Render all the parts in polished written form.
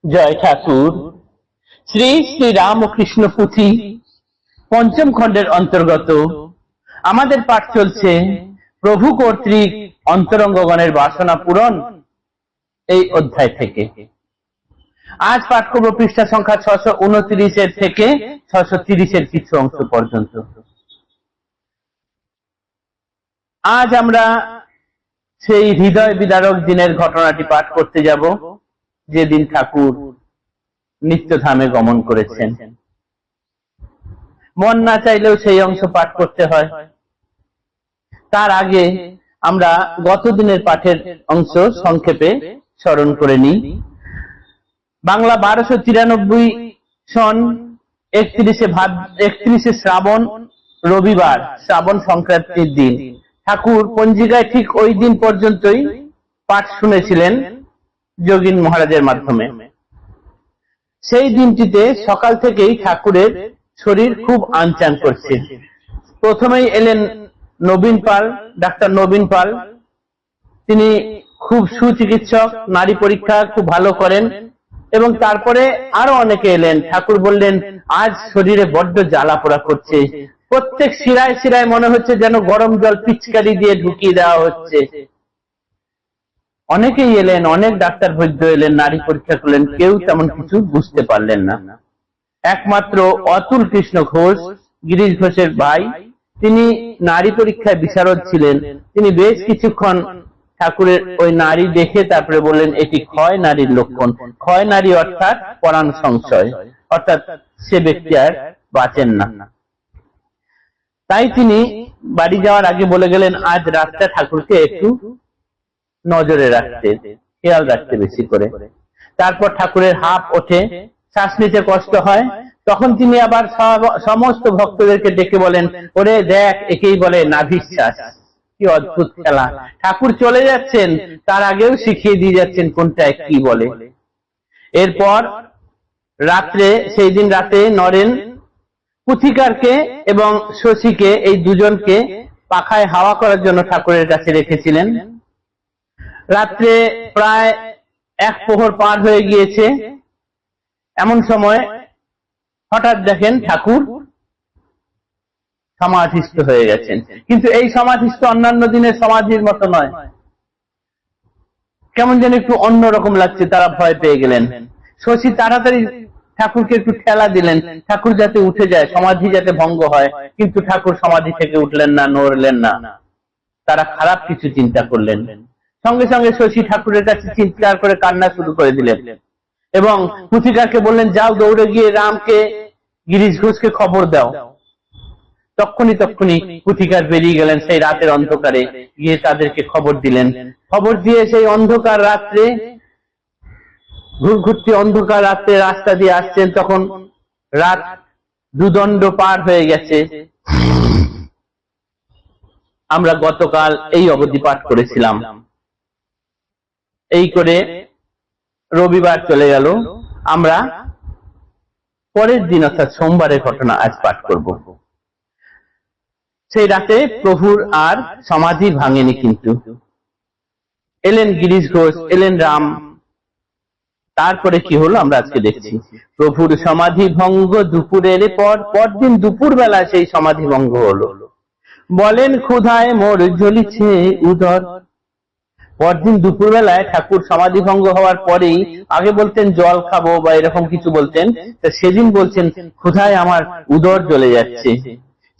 জয় ঠাকুর। শ্রী শ্রী রামকৃষ্ণ পুঁথি পঞ্চম খণ্ডের অন্তর্গত আমাদের পাঠ চলছে প্রভু কর্তৃক অন্তরঙ্গগণের বাসনা পূরণ, এই অধ্যায় থেকে। আজ পাঠ করব পৃষ্ঠা সংখ্যা 629 থেকে 630 কিছু অংশ পর্যন্ত। আজ আমরা সেই হৃদয় বিদারক দিনের ঘটনাটি পাঠ করতে যাব, যেদিন ঠাকুর নিত্যধামে গমন করেছেন। মন না চাইলেও সেই অংশ পাঠ করতে হয়। তার আগে আমরা গত দিনের পাঠের অংশ সংক্ষেপে স্মরণ করে নিই। বাংলা 1293 সন 31শে শ্রাবণ, রবিবার, শ্রাবণ সংক্রান্তির দিন ঠাকুর পঞ্জিকায় ঠিক ওই দিন পর্যন্তই পাঠ শুনেছিলেন যোগীন মহারাজের মাধ্যমে। সেই দিনটিতে সকাল থেকেই ঠাকুরের শরীর খুব আনচান করছে। প্রথমেই এলেন নবীন পাল, ডাক্তার নবীন পাল। তিনি খুব সুচিকিৎসক, নারী পরীক্ষা খুব ভালো করেন। এবং তারপরে আরো অনেকে এলেন। ঠাকুর বললেন, আজ শরীরে বড্ড জ্বালা পোড়া করছে, প্রত্যেক শিরায় শিরায় মনে হচ্ছে যেন গরম জল পিচকারি দিয়ে ঢুকিয়ে দেওয়া হচ্ছে। অনেকেই এলেন, অনেক ডাক্তার বৈদ্য এলেন, নারী পরীক্ষা করলেন, কেউ তেমন কিছু বুঝতে পারলেন না। একমাত্র অতুল কৃষ্ণ ঘোষ, গিরিশ ঘোষের ভাই, তিনি নারী পরীক্ষায় বিশারদ ছিলেন। তিনি বেশ কিছুক্ষণ ঠাকুরের ওই নারী দেখে তারপরে বললেন, এটি ক্ষয় নারীর লক্ষণ। ক্ষয় নারী অর্থাৎ পরাণ সংশয়, অর্থাৎ সে ব্যক্তি আর বাঁচেন না। তাই তিনি বাড়ি যাওয়ার আগে বলে গেলেন, আজ রাতটা ঠাকুরকে একটু নজরে রাখতে, খেয়াল রাখতে বেশি করে। তারপর ঠাকুরের হাঁপ ওঠে, শ্বাস নিতে কষ্ট হয়। তখন তিনি আবার সমস্ত ভক্তদেরকে ডেকে বলেন, ওরে দেখ, একেই বলে নাভিশ্বাস। কি অদ্ভুত খেলা! ঠাকুর চলে যাচ্ছেন, তার আগেও শিখিয়ে দিয়ে যাচ্ছেন কোনটা কি বলে। এরপর রাত্রে, সেই দিন রাতে নরেন পুথিকারকে এবং শশীকে, এই দুজনকে পাখায় হাওয়া করার জন্য ঠাকুরের কাছে রেখেছিলেন। রাত্রে প্রায় 1 প্রহর পার হয়ে গিয়েছে। এমন সময় হঠাৎ দেখেন ঠাকুর সমাধিস্থ হয়ে গেছেন। কিন্তু এই সমাধিস্থ অন্যান্য দিনের সমাধির মতো নয়, কেমন যেন একটু অন্যরকম লাগছে। তারা ভয় পেয়ে গেলেন। শশী তাড়াতাড়ি ঠাকুরকে একটু ঠেলা দিলেন, ঠাকুর যাতে উঠে যায়, সমাধি যাতে ভঙ্গ হয়। কিন্তু ঠাকুর সমাধি থেকে উঠলেন না, নড়লেন না। তারা খারাপ কিছু চিন্তা করলেন। সঙ্গে সঙ্গে শশী ঠাকুরের কাছে চিৎকার করে কান্না শুরু করে দিলেন এবং পুথিকারকে বললেন, যাও দৌড়ে গিয়ে রামকে, গিরিশ ঘোষকে খবর দাও। তক্ষুনি পুথিকার বেরিয়ে গেলেন সেই রাতের অন্ধকারে, গিয়ে তাদেরকে খবর দিলেন। খবর দিয়ে সেই অন্ধকার রাত্রে, ঘুরঘুরতি অন্ধকার রাত্রে রাস্তা দিয়ে আসছেন। তখন রাত 2 পার হয়ে গেছে। আমরা গতকাল এই অবধি পাঠ করেছিলাম। এই করে রবিবার চলে গেল। আমরা পরের দিন অর্থাৎ সোমবারের ঘটনা আজ পাঠ করব। সেই রাতে প্রভুর আর সমাধি ভাঙেনি, কিন্তু এলেন গিরিশ ঘোষ, এলেন রাম। তারপরে কি হলো আমরা আজকে দেখছি। প্রভুর সমাধি ভঙ্গ দুপুরের পরদিন দুপুর বেলা সেই সমাধি ভঙ্গ হলো। বলেন, ক্ষুধায় মোর জ্বলিছে উদর। পরদিন দুপুর বেলায় ঠাকুর সমাধি ভঙ্গ হওয়ার পরেই, আগে বলতেন জল খাবো বা এরকম কিছু বলতেন, সেদিন বলছেন ক্ষুধায় আমার উদর জ্বলে যাচ্ছে।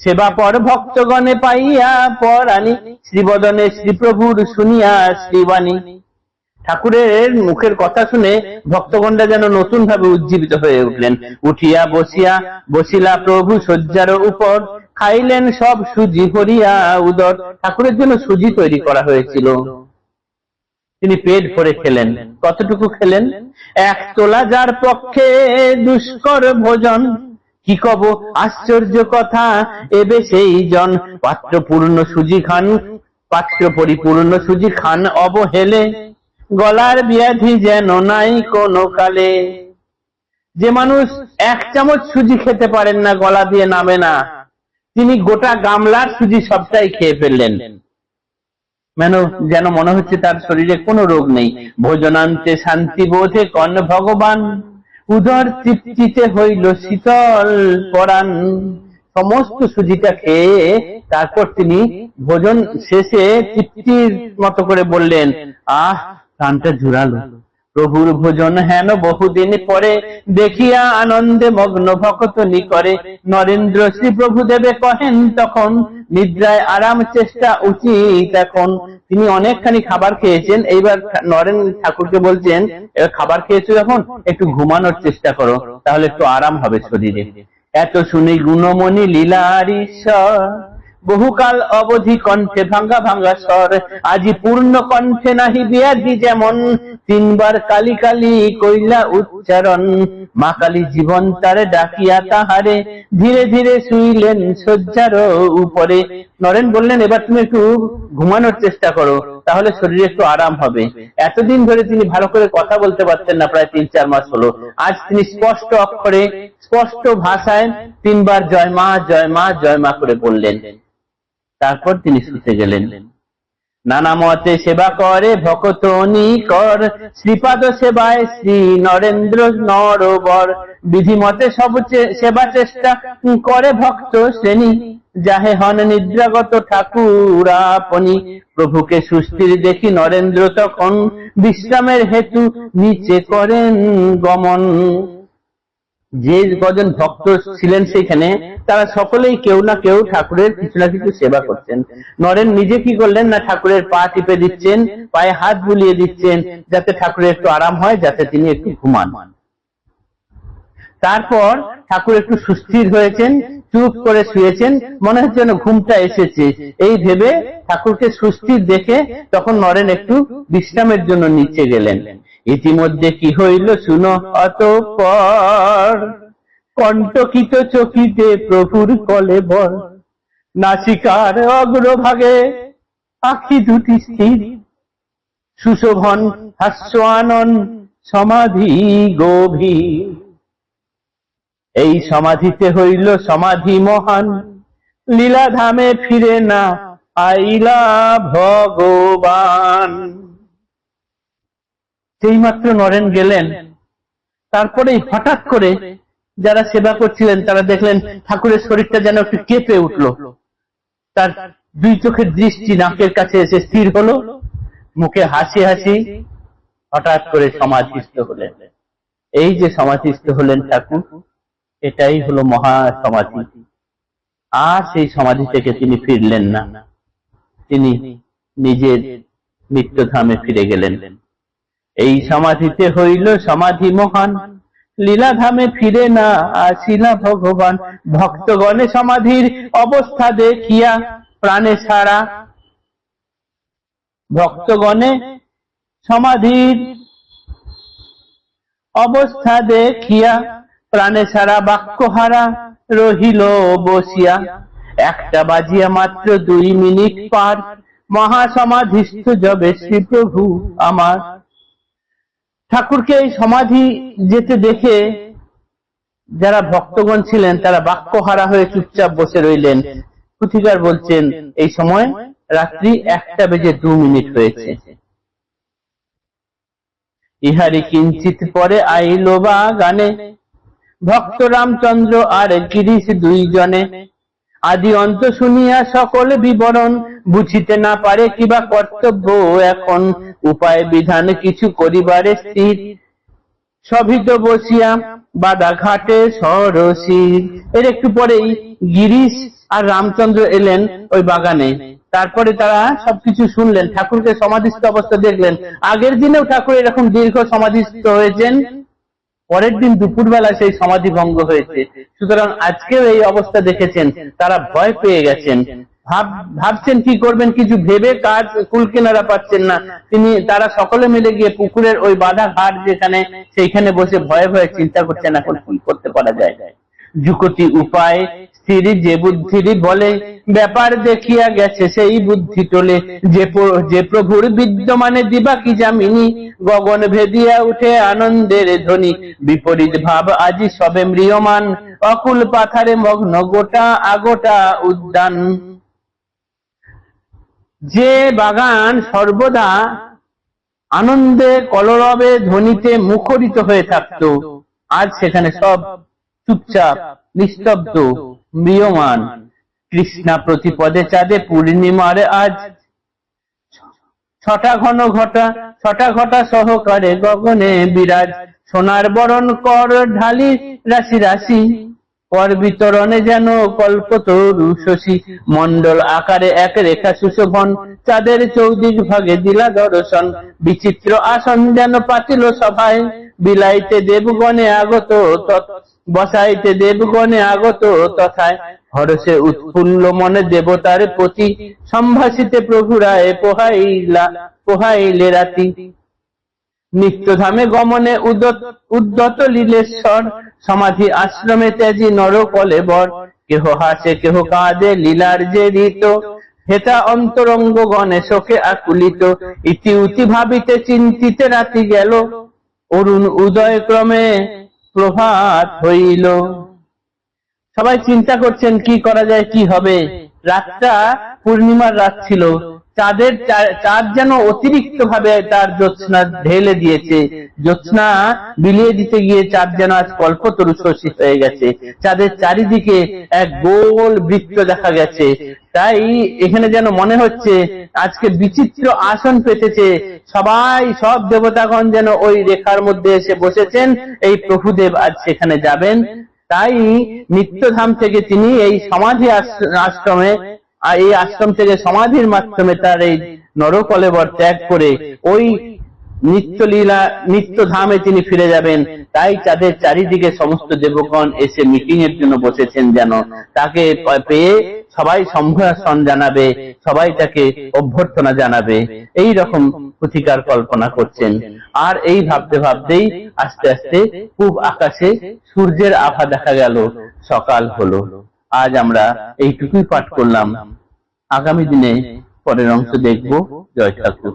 সেবা পর ভক্তগণে পাইয়া পরাণী, শ্রীবদনে শ্রীপ্রভুর শুনিয়া শ্রীবাণী। ঠাকুরের মুখের কথা শুনে ভক্তগণরা যেন নতুন ভাবে উজ্জীবিত হয়ে উঠলেন। উঠিয়া বসিলা প্রভু শয্যার উপর, খাইলেন সব সুজি ভরিয়া উদর। ঠাকুরের জন্য সুজি তৈরি করা হয়েছিল, তিনি পেট ভরে খেলেন। কতটুকু খেলেন? 1 তোলা, যার পক্ষে দুষ্কর ভোজন। কি কব আশ্চর্য কথা, এবে সেই জন। পাত্র পূর্ণ সুজি খান, পাত্র পরিপূর্ণ সুজি খান অবহেলে। গলার ব্যাধি যেন নাই কোনো কালে। যে মানুষ 1 চামচ সুজি খেতে পারেন না, গলা দিয়ে নামে না, তিনি গোটা গামলার সুজি সবটাই খেয়ে ফেললেন। যেন মনে হচ্ছে তার শরীরে কোনো রোগ নেই। ভোজনান্তে শান্তি বোধে কন ভগবান, উদর তৃপ্তিতে হইল শীতল পরাণ। সমস্ত সুজিটা খেয়ে তারপর তিনি ভোজন শেষে তৃপ্তির মতো করে বললেন, আহ, প্রাণটা জুড়ালো। প্রভুর ভোজন হেন বহুদিন পরে, দেখিয়া আনন্দে মগ্ন ভকত নিকরে। নরেন্দ্র শ্রী প্রভুদেবে কহেন তখন, নিদ্রায় আরাম চেষ্টা উচিত এখন। তিনি অনেকখানি খাবার খেয়েছেন, এইবার নরেন ঠাকুরকে বলছেন, এবার খাবার খেয়েছো যখন, একটু ঘুমানোর চেষ্টা করো, তাহলে একটু আরাম হবে শরীরে। এত শুনি গুণমণি লীলার ঈশ্বর, বহুকাল অবধি কণ্ঠে ভাঙ্গা ভাঙ্গা স্বর। আজি পূর্ণ কণ্ঠে নাহি বিয়াদি যেমন, তিনবার কালী কালী কইলা উচ্চারণ। মা কালী জীবন তারে ডাকিয়া তাহারে, ধীরে ধীরে শুইলেন শয্যার উপরে। নরেন বললেন, এবার তুমি একটু ঘুমানোর চেষ্টা করো, তাহলে শরীরে একটু আরাম হবে। এতদিন ধরে তিনি ভালো করে কথা বলতে পারতেন না, প্রায় 3-4 মাস হলো। আজ তিনি স্পষ্ট অক্ষরে, স্পষ্ট ভাষায় তিনবার জয় মা জয় মা জয় মা করে বললেন। তারপর তিনি শুতে গেলেন। নানা মতে সেবা করে ভকত নিকর, শ্রীপাদ সেবায় শ্রী নরেন্দ্র নরবর। বিধি মতে সব সেবা চেষ্টা করে ভক্ত শ্রেণী, যাহে হন নিদ্রাগত ঠাকুর আপনি। প্রভুকে সুস্থির দেখি নরেন্দ্র তখন, বিশ্রামের হেতু নিচে করেন গমন। যে কজন ভক্ত ছিলেন সেখানে, তারা সকলেই কেউ না কেউ ঠাকুরের কিছু না কিছু সেবা করছেন। নরেন নিজে কি করলেন না, ঠাকুরের পা টিপে দিচ্ছেন, পায়ে হাত বুলিয়ে দিচ্ছেন, যাতে ঠাকুরের একটু আরাম হয়, যাতে তিনি একটু ঘুমান। তারপর ঠাকুর একটু সুস্থির হয়েছেন, চুপ করে শুয়েছেন, মনে হচ্ছে যেন ঘুমটা এসেছে। এই ভেবে ঠাকুরকে সুস্থির দেখে তখন নরেন একটু বিশ্রামের জন্য নিচে গেলেন। ইতিমধ্যে কি হইল শুনো অতঃপর, কণ্টকিত চকিতে প্রভুর কলেবর। নাসিকার অগ্রভাগে আখি দুটি স্থির, সুশোভন হাস্যানন সমাধি গভীর। এই সমাধিতে হইল সমাধি মহান, লীলাধামে ফিরে না আইলা ভগবান। সেই মাত্র নরেন গেলেন, তারপরেই হঠাৎ করে যারা সেবা করছিলেন তারা দেখলেন ঠাকুরের শরীরটা যেন একটু কেঁপে উঠলো। তার দুই চোখের দৃষ্টি নাকের কাছে এসে স্থির হলো, মুখে হাসি হাসি হঠাৎ করে সমাধিস্থ হলেন। এই যে সমাধিস্থ হলেন ঠাকুর, এটাই হলো মহা সমাধি। আর সেই সমাধি থেকে তিনি ফিরলেন না, তিনি নিজের মৃত্যুধামে ফিরে গেলেন। এই সমাধিতে হইল সমাধি মহান, লীলাধামে ফিরে না আসিলা ভগবান। ভক্তগণে সমাধির অবস্থা দেখিয়া প্রাণে সারা, ভক্তগণে সমাধির অবস্থা দেখিয়া প্রাণে সারা বাক্যহারা রহিল বসিয়া। একটা বাজিয়া মাত্র 2 মিনিট পার, মহাসমাধিস্থ যবে শ্রী প্রভু আমার। ঠাকুরকে এই সমাধি যেতে দেখে যারা ভক্তগণ ছিলেন তারা বাক্যহারা হয়ে চুপচাপ বসে রইলেন। পুথিকার বলছেন এই সময় রাত্রি 1:02 হয়েছে। ইহারি কিঞ্চিত পরে আইল বা গানে, ভক্ত রামচন্দ্র আর গিরিশ 2 জনে। আদি অন্ত শুনিয়া সকল বিবরণ, বুঝিতে না পারে কিবা কর্তব্য এখন। উপায় বিধান কিছু করিবারে স্থির, সভিত বসিয়া বাদা ঘাটে সরসির। এর একটু পরেই গিরিশ আর রামচন্দ্র এলেন ওই বাগানে। তারপরে তারা সবকিছু শুনলেন, ঠাকুরকে সমাধিস্থ অবস্থা দেখলেন। আগের দিনেও ঠাকুর এরকম দীর্ঘ সমাধিস্থ হয়েছেন, পরের দিন দুপুরবেলা সেই সমাধি ভঙ্গ হয়েছে। সুতরাং আজকেও এই অবস্থা দেখেছেন, তারা ভয় পেয়ে গেছেন, ভাবছেন কি করবেন, কিছু ভেবে কাজ কুল কিনারা পাচ্ছেন না। তারা সকলে মিলে গিয়ে পুকুরের ওই বাঁধা ঘাট যেখানে, সেইখানে বসে ভয়ে ভয়ে চিন্তা করছেন এখন কি করতে পারা যায়। যুকতি উপায় স্থির যে বুদ্ধির বলে, ব্যাপার দেখিয়া গেছে সেই বুদ্ধি তোলে। যে প্রভুর বিদ্যমানে দিবা কি জামিনী, গগন ভেদিয়া উঠে আনন্দের ধ্বনি। বিপরীত ভাব আজি সবে ম্রিয়মান, অকুল পাথারে মগ্ন গোটা আগোটা উদ্যান। যে বাগান সর্বদা আনন্দে কলরবে ধ্বনিতে মুখরিত হয়ে থাকতো, আজ সেখানে সব চুপচাপ, নিস্তব্ধ, ম্রিয়মান। কৃষ্ণা প্রতিপদে চাঁদে পূর্ণিমারে আজ ছটা ঘটা সহকারে গগনে বিরাজ। সোনার বরণ কর ঢালি রাশি রাশি, কর বিতরণে যেন কল্পতরু শশী। মন্ডল আকারে এক রেখা সুশোভন, চাঁদের চৌদিক ভাগে দিলা দর্শন। বিচিত্র আসন যেন পাতিল সভায়, বিলাইতে দেবগণে আগত বসাইতে দেবগণে আগত তথায়। হরষে উৎফুল্ল মনে দেবতার প্রতি, সম্ভাষিতে প্রভুরায় পোহাইলে রাতি। নিত্যধামে গমনে উদ্যত লীলেশ্বর, সমাধি আশ্রমে ত্যাজি নর কলেবর। কেহ হাসে কেহ কাঁদে লীলার যে রীত, হেতা অন্তরঙ্গ গণে শোকে আকুলিত। ইতি উতি ভাবিতে চিন্তিতে রাতি গেল, অরুণ উদয় ক্রমে প্রভাত হইল। সবাই চিন্তা করছেন কি করা যায়, কি হবে। রাতটা পূর্ণিমার রাত ছিল, চাঁদ যেন অতিরিক্ত ভাবে তার জ্যোৎস্না ঢেলে দিয়েছে। জ্যোৎস্না বিলিয়ে দিতে গিয়ে চাঁদ যেন আজ কল্পতরু শশী হয়ে গেছে। চাঁদের চারিদিকে এক গোল বৃত্ত দেখা গেছে। তাই এখানে যেন মনে হচ্ছে আজকে বিচিত্র আসন পেতেছে সব দেবতাগণ যেন ওই রেখার মধ্যে এসে বসেছেন। এই প্রভুদেব আজ সেখানে যাবেন। তাই নিত্যধাম থেকে তিনি এই সমাধি আশ্রমে, এই আশ্রম থেকে সমাধির মাধ্যমে তার এই নরকলেবর ত্যাগ করে ওই নিত্যধামে তিনি ফিরে যাবেন। তাই তাদের চারিদিকে সমস্ত দেবগণ এসে মিটিং এর জন্য বসেছেন, যেন তাকে পেয়ে সবাই সম্ভাষণ জানাবে, সবাই তাকে অভ্যর্থনা জানাবে, এই রকম প্রতিকার কল্পনা করছেন। আর এই ভাবতে ভাবতেই আস্তে আস্তে পূব আকাশে সূর্যের আভা দেখা গেল, সকাল হলো। আজ আমরা এইটুকুই পাঠ করলাম, আগামী দিনে পরের অংশ দেখব। জয় ঠাকুর।